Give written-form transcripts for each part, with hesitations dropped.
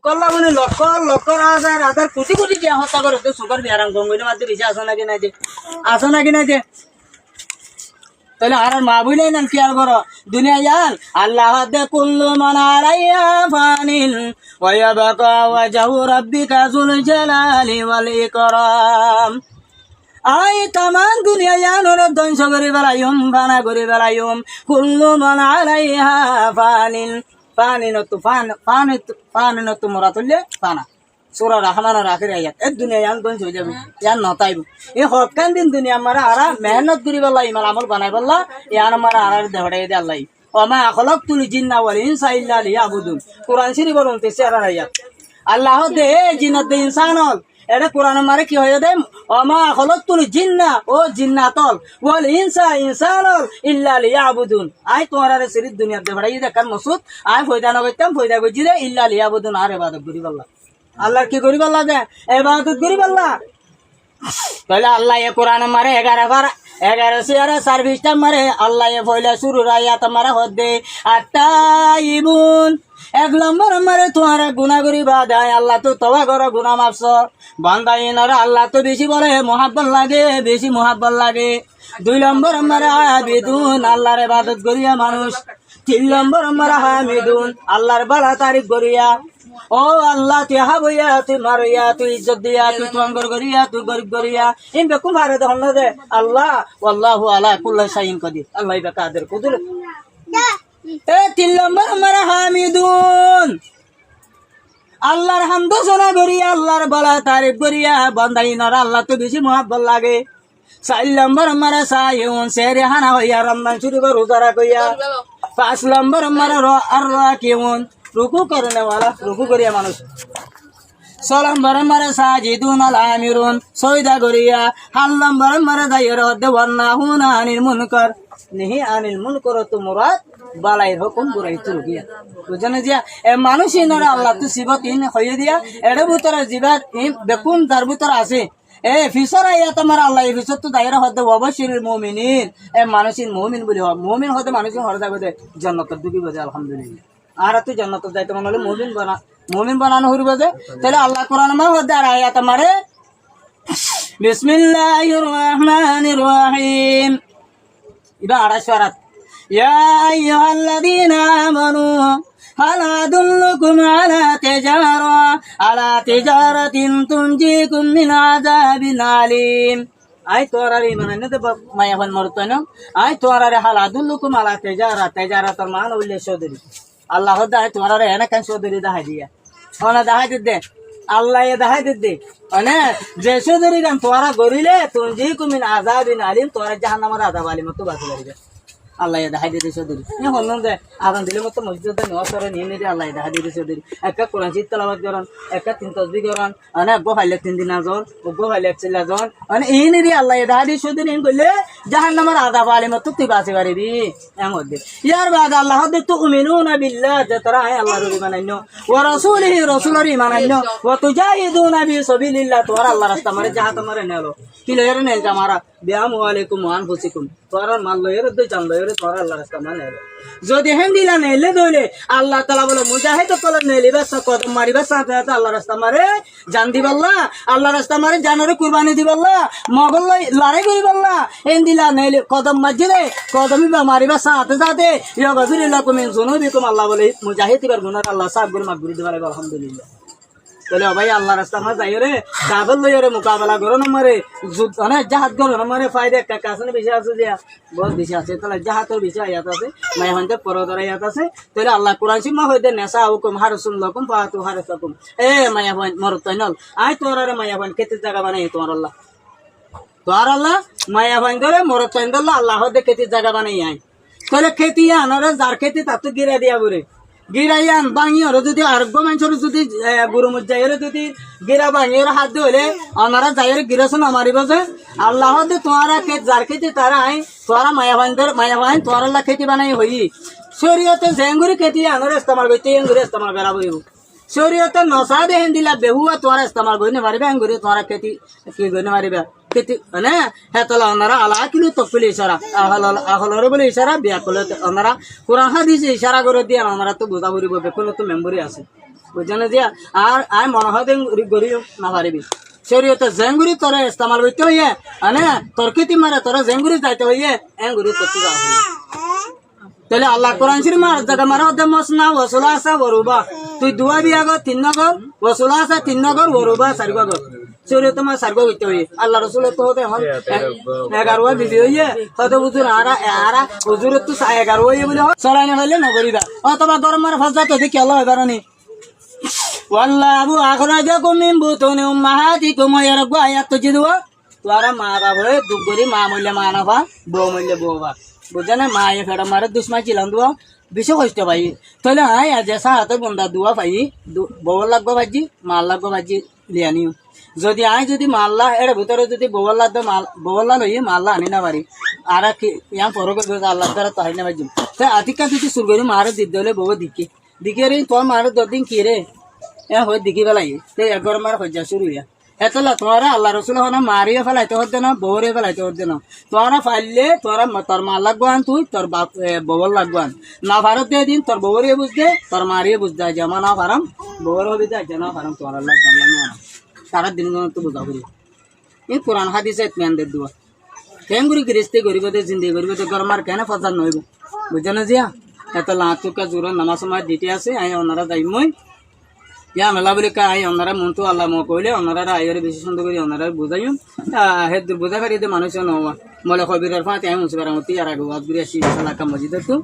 করলা মানে লক্ষ লক্ষ হাজার হাজার কোটি কোটি টাকা হত্যা করে তো সুগার বিয়ারাম গঙ্গিনের মাঝে বেশি আসো নাকি নাই যে আসো নাকি নাই যে তাহলে আর মা বুঝলেই না খেয়াল করো দুনিয়া ইয়াল আল্লাহ দে কুল্লু মান আলাইহা ফানিল ওয়া ইয়াবকা ওয়াজহু রাব্বিকা যুল জালালি ওয়াল ইকরাম আই তামান দুনিয়া ইয়ানোর ধ্বংস করে বেলায়ুম ফানা করে বেলায়ুম কুল্লু মান আলাইহা ফানিল পানি মরা তুললে পানা সুরা রহমানের আখির আয়াত এই দুনিয়া ইয়ান ধ্বংস হয়ে যাবে ইয়ান নতাইব এই হকান দিন দুনিয়া মারা আরা মেহনত করি বললা ইমান আমল বানাই বললা ইয়ান মারা আরার দেহড়াই দে আল্লাহ ওমা খলাকতুল জিন্না ওয়াল ইনসা ইল্লা লিয়াবুদুন কোরআন শরীফ বলুন তেসে আরার আয়াত আল্লাহ দে জিন্নাত দে ইনসানল এটা কোরআন মারে কি হয়ে দেয় ওমা খলাকতুল জিন্না ও জিন্নাতল ওয়াল ইনসা ইনসানল ইল্লা লিয়াবুদুন আই তোমার শরীর দুনিয়া দেহড়াই দেখার মসুদ আই ফয়দা নগতাম ফয়দা গজিরে ইল্লা লিয়াবুদুন আর ইবাদত করি বললা আল্লাহর কি করি বললা যে ইবাদত করি বললা তাহলে আল্লাহ এ কোরআন মারে 11 সিয়ারে সার্ভিসটা মারে আল্লাহ এ ফয়লা শুরু আয়াত মারে হদে আতাইবুন এক নম্বর মারে তোমার গুনাহ করি বাদায় আল্লাহ তো তওবা করো গুনাহ মাফস বান্দাইনার আল্লাহ তো বেশি বলে মোহাব্বত লাগে বেশি মোহাব্বত লাগে 2 নম্বর মারে আবিদুন আল্লাহর ইবাদত করিয়া মানুষ 3 নম্বর মারে হামিদুন আল্লাহর বালা তারিফ করিয়া ও আল্লাহ তুই হাবইয়া তুই মারিয়া তুই ইজ্জত দিয়া তুই টঙ্গর করিয়া তুই গরিব করিয়া ইন বেকুম ভারে দহন দে আল্লাহ আল্লাহু আলা কুল্লি শাইইন কাদির আল্লাহ ইবা কাদের কুদুর এ 3 নম্বর আমরা হামিদুন আল্লাহর হামদ শোনা করিয়া আল্লাহর বলা তারিফ করিয়া বান্দাইনার আল্লাহ তো বেশি মোহাব্বত লাগে 4 নম্বর আমরা সাইউন সেরে হানা হইয়া রমজান শুরু করে রোজা রাখিয়া 5 নম্বর আমরা আর রাকিউন রুকু করনে वाला রুকু করিয়া মানুষ 6 নম্বর আমরা সাজিদুন আল আমিরুন সয়দা করিয়া 7 নম্বর আমরা দায়রা দেওয়ানা হুনা আনিল মুনকার নেহি আনিল মুনকার তো মুরাদ বালাই হুকুম বুরাই তুরকিয়া বুঝনে দিয়া এ মানুষই নরে আল্লাহ তো সিবত ইন হইয়া দিয়া এড়ে ভিতরে জিবাত ইন বেকুম তার ভিতরে আছে এ ফিসর আয়া তোমার আল্লাহ এই ফিসর তো দায়রা হতে অবশ্যই মুমিনিন এ মানুষই মুমিন বলি হয় মুমিন হতে মানুষই হর যাবে জান্নাত ঢুকি বজে আলহামদুলিল্লাহ আর তুই জান্নাত যাইতে মনে হলে মুমিন বানানো হইবে যে তাহলে আল্লাহ কোরআন মা হতে আর আয়াত আমারে বিসমিল্লাহির রহমানির রহিম ইবা আরাশারাত ইয়া আইয়ুহাল্লাযীনা আমানু হাল আদুল্লুকুম আলা তিজারাতিন তুনজিকুম মিন আযাবিন আলীম আই তোরার ইমান নে মায়া বান মরতো না আই তোরারে হাল আদুল্লুকুম আলা তিজারাতার মান উল্লে সদরি আল্লাহ দায় তোমার এনে কেন সদরি দাহাই দিয়া ওনা দাহাই দে আল্লাহ এ দাহাই দে মানে যে সদরি গান তোরা গরিলে তুই কুমিন আযাবিন আলিম তোরা জাহান্নামের আযাব আলিম তো বাঁচি যাবে আল্লাহ এ দাহাই দে সদরি এ হনন দে আদান দিলে মত মসজিদে নওয়াসরে নিয়ে নে আল্লাহ এ দাহাই দে সদরি একটা কোরআন শরীফ তেলাওয়াত করেন একটা 3 তাসবিহ করেন আনা গো হাইলে 3 দিন আজন গো হাইলে চিল্লা জন মানে এই নে আল্লাহ এ দাহাই দে সদরি এন কইলে জাহান্নামের আযাব আলিম তো তুই বাঁচি পারবি এমন দে ইয়ার বাদ আল্লাহ দে তুমিনুনা বিল্লাহ যে তারা আল্লাহর ঈমান আইনো ওয়া রাসূলিহি রাসূলের ঈমান আইনো ওয়া তুজাহিদুনা ফি সাবিলিল্লাহ তোরা আল্লাহর রাস্তা মারে জাহাত মারে নেলো কি লয়ের নে জামারা বিয়ামু আলাইকুম ওয়া আনফুসিকুম তোরা মাল লয়ের দে জান লয়ের তোরা আল্লাহর রাস্তা মানে যদি হেন্দিলা নেলে দইলে আল্লাহ তাআলা বলে মুজাহিদ কলম নেলি বাস কদম মারিবা সাথে আল্লাহর রাস্তা মারে জান দিবাল্লাহ আল্লাহর রাস্তা মারে জানরে কুরবানি দিবাল্লাহ মগল লড়াই করিবাল্লাহ হেন্দিলা নেলে কদম মসজিদে কদমি বা মারিবা সাথে সাথে ইয়াগফিরুল্লাকুম মিন যুনুবিকুম আল্লাহ বলে মুজাহিদ ইবার গুনাহ আল্লাহ সাব গুনাহ মাগফির দিবারে আলহামদুলিল্লাহ তাহলে ভাই আল্লাহ রাস্তা মা যাইরে কাবল লইরে মোকাবেলা করো না মারে মানে জাহাজ করো না মারে ফায়দা একটা কাছে বেশি আছে যে বহুত বেশি আছে তাহলে জাহাজের বেশি আয়াত আছে মাই হন্তে পরদর আয়াত আছে তাহলে আল্লাহ কোরআন শরীফ মা হইতে নেশা হুকুম হারসুল্লাকুম ফাতু হারসাকুম এ মায়া হন মরতাইনল আই তোরারে মায়া হন কেতে জায়গা বানাই তোমার আল্লাহ মায়া হন ধরে মরতাইনল আল্লাহ হদে কেতে জায়গা বানাই আই তাহলে খেতি আনারে যার খেতি তাতে গিরা দিয়া বরে গিরাইয়ান বাঙিওর যদি আরোগ্য মানুষের যদি গুরু মজ্জাইরে যদি গিরা বাঙিওর হাত ধরে ওনারা যাইরে গিরাছন আমারিব যে আল্লাহ দে তোমারা খেত যার খেতে তারা আই তোরা মায়াবান তোরা আল্লাহ খেতি বানাই হই শরীয়তে জেঙ্গুরি খেতি আনার ইস্তেমাল করতে এঙ্গুরি ইস্তেমাল করা বইব শরীয়তে নসা দেহেন দিলা বেহুয়া তোরা ইস্তেমাল করতে পারবে এঙ্গুরি তোরা খেতি কি করতে পারবে খেতি মানে হেতলা ওনারা আল্লাহ কিলো তকফিল ইশারা আহলরে বলে ইশারা বিয়া করলে ওনারা কোরআন হাদিস ইশারা করে দিয়ে ওনারা তো বোঝা পড়িব বেকুন তো মেমোরি আছে বুঝছো না দিয়া আর আই মনে হয় গড়ি না পারিবি শরীয়তে জেঙ্গুরি তোরা ইস্তেমাল করতে হইয়ে আনে তর্কিতি মারে তোরা জেঙ্গুরি যাইতে হইয়ে এঙ্গুরি করতে যাওয়া তাহলে আল্লাহ কোরআন শরীফ মার জায়গা মারা হতে মসনা ওসুলা আসা বরুবা তুই দুয়া বিয়া গো 3 নগর ওসুলা আসা 3 নগর বরুবা 4 গো শরীয়ত মা 4 গো করতে হইয়ে আল্লাহ রাসূল তো হতে হল 11 বিবি হইয়ে হতে হুজুর আরা হুজুর তো 11 হইয়ে বলে চলাইনা হইলে নগরি দা অথবা গরম মার ফজা তো দেখি আল্লাহ এবারনি ওয়াল্লাহু আখরাজাকুম মিন বুতুনি উম্মাহাতিকুম ইয়ারগু আয়াত তো জিদুয়া তোরা মা বাবা হয়ে দুগরি মা মইলে মা না বা বউ মইলে বউ বা বুঝা না মা এ ফেড়া মারে দুসমা চিলাম দুয়া বেশি কষ্ট পাই তাহলে হাই আজ হাতে বন্ধা দুয়া পাই বউ লাগবো বাজি মাল লাগবো বাজি লিয়ানিও যদি আই যদি মাল্লা এর ভিতরে যদি বউল্লা লইয়ে মাল্লা আনি না পারি আর কি ইয়া পরক আল্লাহ দ্বারা তো হাই না বাজি তাই আতিকা যদি সুরগরি মারে দিতে হলে বউ দিকে রে তোর মারে 10 দিন কি রে হয়ে দেখি পেলাই তে 11 মার হজ্জা শুরু হইয়া এতলা তোরা আল্লাহ রসুল হন মারিয়ে ফেলাইতে হতে না বউরে ফেলাইতে হতে না তোরা ফাইলে তোরা তোর মা লাগবান তুই তোর বাপ বউর লাগবান না ভারত দিয়ে দিন তোর বউরে বুঝতে তোর মারিয়ে বুঝতে জামা না ফারাম বউর হবে যা জানা ফারাম তোর আল্লাহ জানলা না সারা দিন তো বুঝা করি এই কোরআন হাদিসে ইতমান দে দুয়া কেঙ্গুরি গৃহস্থী গরিবদের জিন্দেগি গরিবদের গরমার কেন ফসাদ নইব বুঝছো না জিয়া এত লাতুকা জোর নামাজ সময় দিতে আছে আই ওনারা যাইমই ইয়া মেলা বলে কাই ওনারা মন তো আল্লাহ মো কইলে ওনারা আইরে বেশি সুন্দর করে ওনারা বুঝাইম হে বুঝা পারিতে মানুষ নওয়া মলে খবিরের ফাতে আমি মুসিবার মতি আর আগে ওয়াজ করে আসি সালাকা মসজিদ তো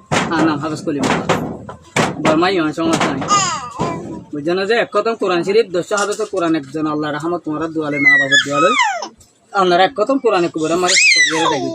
নাম হাফেজ কলি বরমাই সমস্যা নাই বুঝছো না যে এক কথা কোরআন শরীফ 10 হাফেজ কোরআন একজন আল্লাহ রহমত তোমার দুয়ালে মা বাবার দুয়ালে আপনারা এক কথা কোরআনে কুবরা মারে দেখি